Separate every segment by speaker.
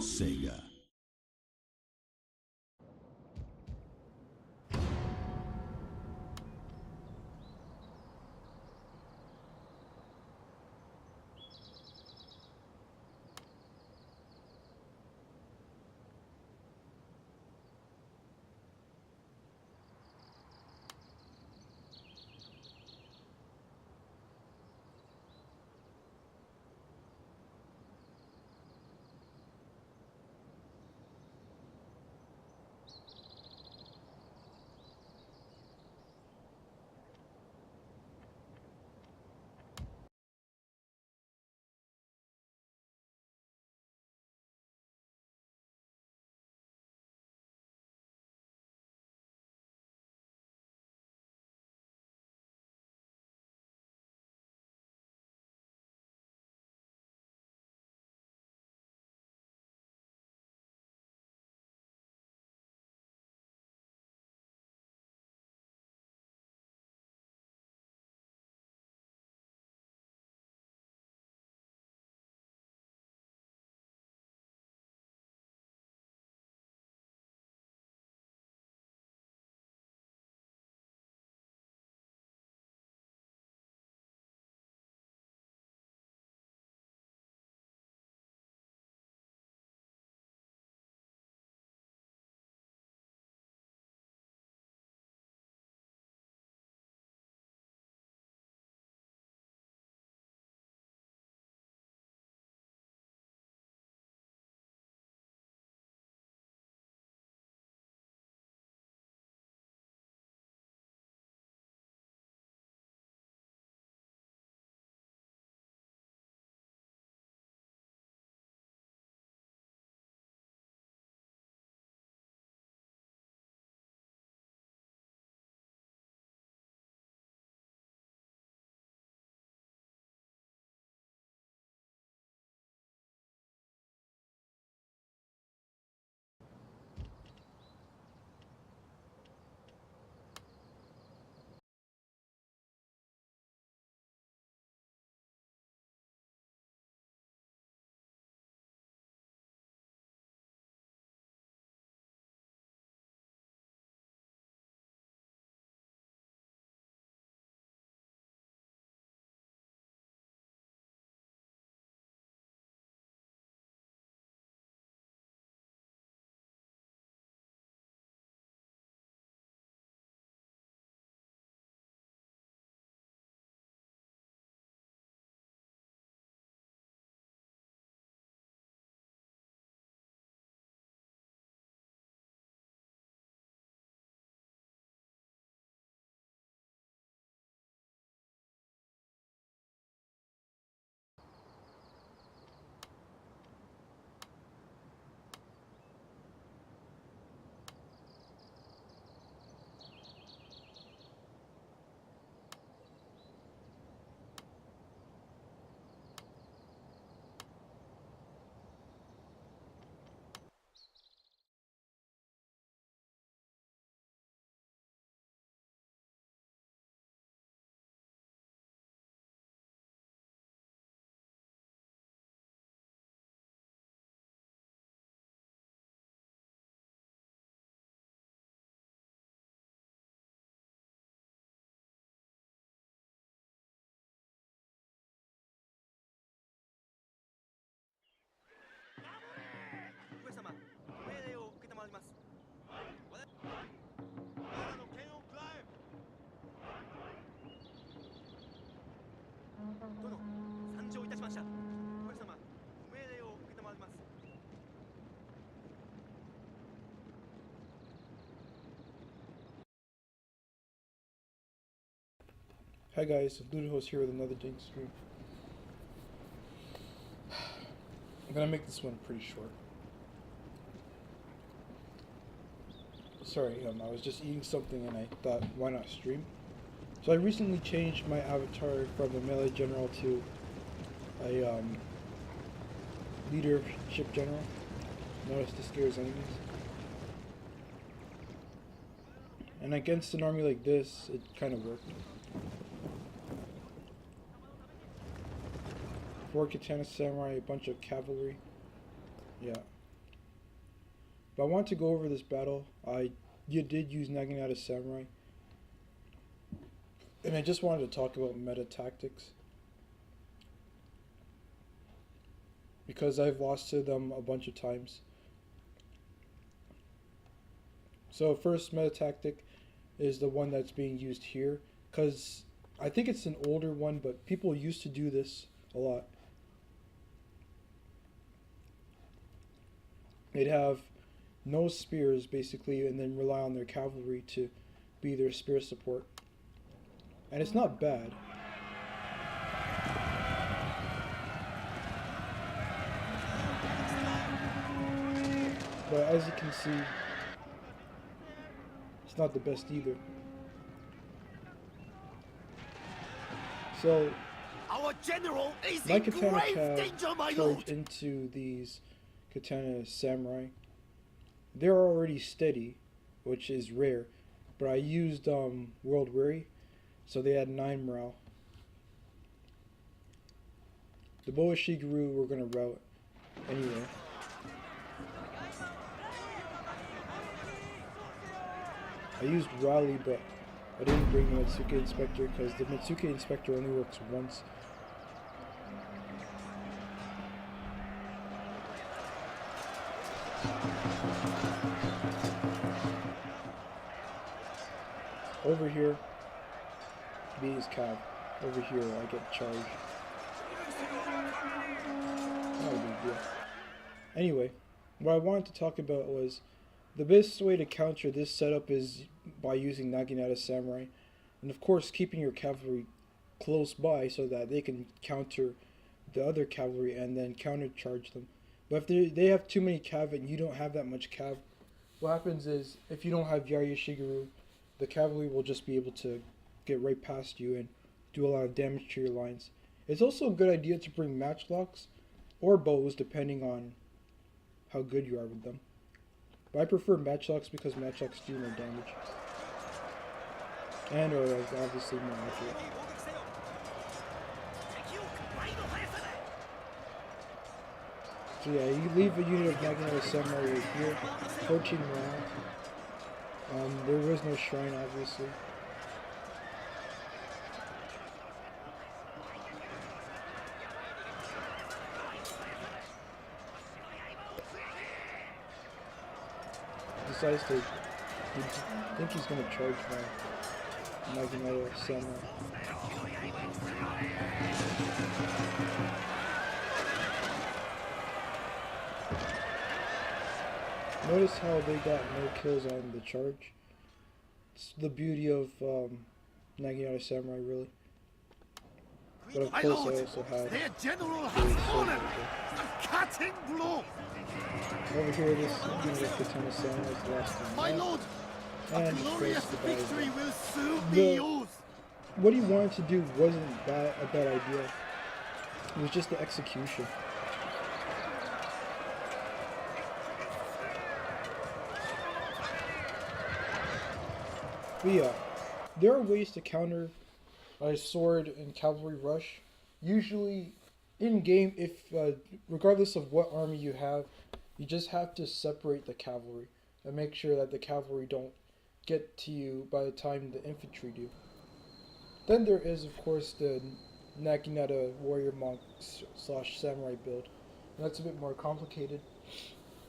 Speaker 1: Sega.
Speaker 2: Hi guys, Lewted host here with another Jake stream. I'm gonna make this one pretty short. Sorry, I was just eating something and I thought, why not stream? So I recently changed my avatar from a melee general to a leadership general. Notice this scares enemies. And against an army like this, it kind of worked. 4 katana samurai, a bunch of cavalry. Yeah, But I want to go over this battle. You did use Naginata Samurai, and I just wanted to talk about meta tactics because I've lost to them a bunch of times. So first meta tactic is the one that's being used here, because I think it's an older one, but people used to do this a lot. They'd have no spears basically, and then rely on their cavalry to be their spear support. And it's not bad. But as you can see, it's not the best either. So
Speaker 1: our general is
Speaker 2: my
Speaker 1: in
Speaker 2: katana
Speaker 1: grave
Speaker 2: cav
Speaker 1: danger, my
Speaker 2: charge
Speaker 1: lord.
Speaker 2: into these katana samurai. They're already steady, which is rare, but I used World Weary, so they had 9 morale. The Boa Shigeru were going to rout anyway. I used Raleigh, but I didn't bring the Mitsuke Inspector because the Mitsuke Inspector only works once. Over here, B is cav. Over here, I get charged. Not a big deal. Anyway, what I wanted to talk about was the best way to counter this setup is by using Naginata Samurai, and of course keeping your cavalry close by so that they can counter the other cavalry and then countercharge them. But if they have too many cav and you don't have that much cav, what happens is if you don't have Yarya Shigeru, the cavalry will just be able to get right past you and do a lot of damage to your lines. It's also a good idea to bring matchlocks or bows depending on how good you are with them. But I prefer matchlocks because matchlocks do more damage. And are obviously more accurate. So yeah, you leave a unit of Naginata Samurai right here, 14 morale. There was no shrine, obviously. Decides to think he's gonna charge my Naginata Samurai. Notice how they got no kills on the charge. It's the beauty of Naginata Samurai, really. But of course, I also have
Speaker 1: their general has fallen. A cutting blow.
Speaker 2: Over here, this unit of Katana Samurai is the last one.
Speaker 1: My lord, a glorious victory will soon be yours.
Speaker 2: What he wanted to do wasn't a bad idea. It was just the execution. But yeah, there are ways to counter a sword and cavalry rush. Usually, in game, if regardless of what army you have, you just have to separate the cavalry and make sure that the cavalry don't get to you by the time the infantry do. Then there is, of course, the Naginata warrior monk / samurai build. And that's a bit more complicated.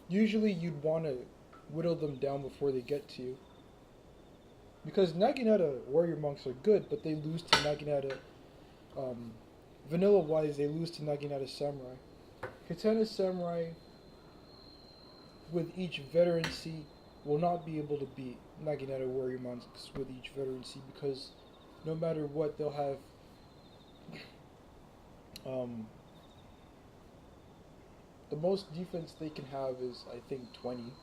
Speaker 2: Usually, you'd want to whittle them down before they get to you. Because Naginata warrior monks are good, but they lose to Naginata, vanilla-wise, they lose to Naginata Samurai. Katana Samurai, with each veterancy, will not be able to beat Naginata warrior monks with each veterancy, because no matter what, they'll have the most defense they can have is, I think, 20.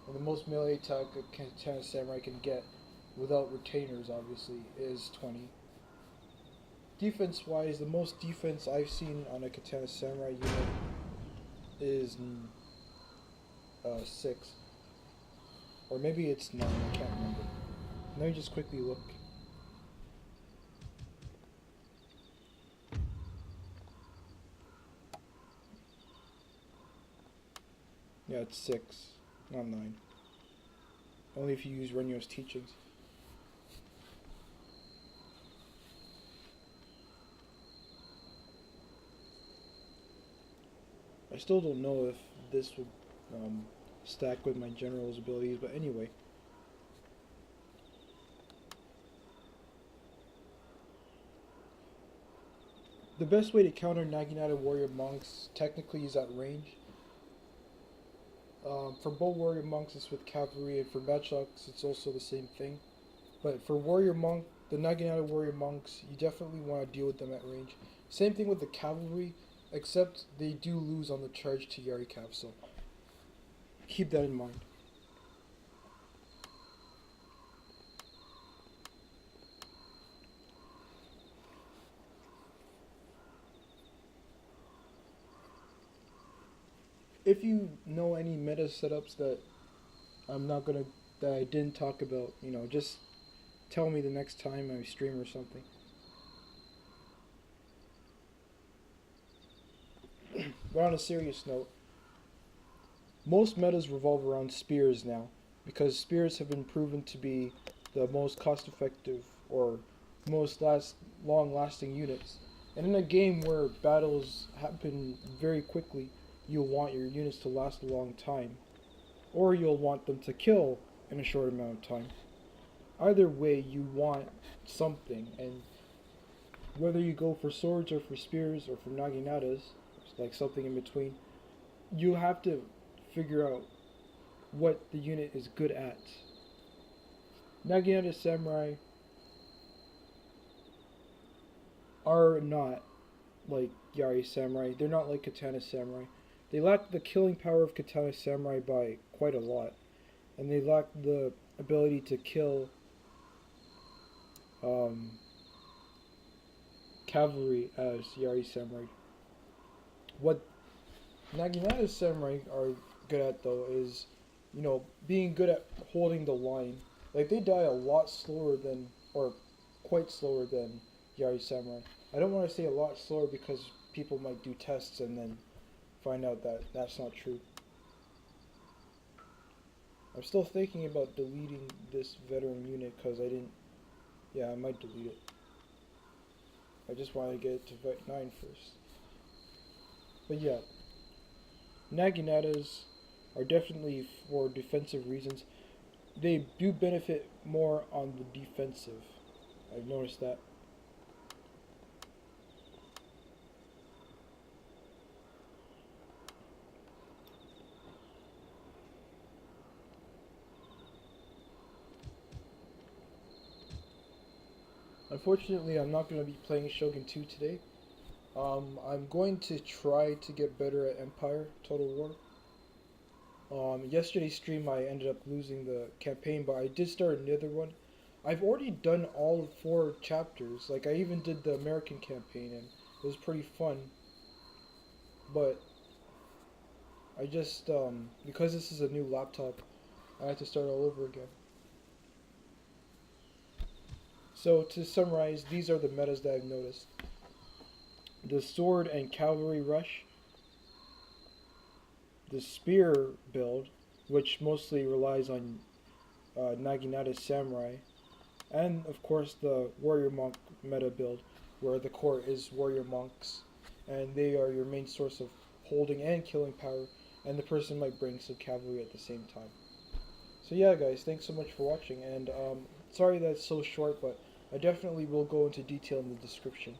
Speaker 2: And the most melee attack a Katana Samurai can get without retainers, obviously, is 20. Defense-wise, the most defense I've seen on a Katana Samurai unit is 6. Or maybe it's 9, I can't remember. Let me just quickly look. Yeah, it's 6. not 9. Only if you use Renyo's teachings. I still don't know if this would stack with my general's abilities, but anyway. The best way to counter Naginata warrior monks technically is at range. For bow warrior monks it's with cavalry, and for matchlocks it's also the same thing. But for warrior monk, the Naginata warrior monks, you definitely want to deal with them at range. Same thing with the cavalry, except they do lose on the charge to Yari Cav, so keep that in mind. If you know any meta setups that that I didn't talk about, just tell me the next time I stream or something. But on a serious note, most metas revolve around spears now, because spears have been proven to be the most cost-effective or most long-lasting units. And in a game where battles happen very quickly, you'll want your units to last a long time, or you'll want them to kill in a short amount of time. Either way, you want something, and whether you go for swords or for spears or for naginatas, like something in between, you have to figure out what the unit is good at. Naginata samurai are not like Yari samurai. They're not like katana samurai. They lack the killing power of katana samurai by quite a lot, and they lack the ability to kill cavalry as Yari samurai. What Naginata samurai are good at, though, is, being good at holding the line. Like, they die a lot slower than, or quite slower than Yari samurai. I don't want to say a lot slower because people might do tests and then find out that that's not true. I'm still thinking about deleting this veteran unit because I might delete it. I just want to get it to Vet 9 first. But yeah, Naginatas are definitely for defensive reasons. They do benefit more on the defensive. I've noticed that. Unfortunately, I'm not going to be playing Shogun 2 today. I'm going to try to get better at Empire Total War. Yesterday's stream I ended up losing the campaign, but I did start another one. I've already done all 4 chapters. Like, I even did the American campaign, and it was pretty fun. But I just, because this is a new laptop, I had to start all over again. So to summarize, these are the metas that I've noticed. The sword and cavalry rush, the spear build, which mostly relies on Naginata samurai, and of course the warrior monk meta build, where the core is warrior monks, and they are your main source of holding and killing power, and the person might bring some cavalry at the same time. So yeah guys, thanks so much for watching, and sorry that it's so short, but I definitely will go into detail in the description.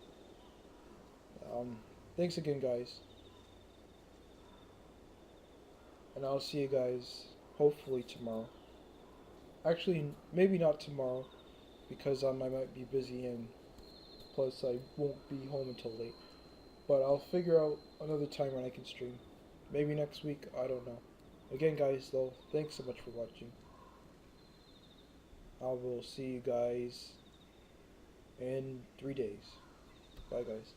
Speaker 2: Thanks again guys, and I'll see you guys hopefully tomorrow. Actually, maybe not tomorrow, because I might be busy, and plus I won't be home until late. But I'll figure out another time when I can stream. Maybe next week, I don't know. Again guys, though, thanks so much for watching. I will see you guys in 3 days. Bye guys.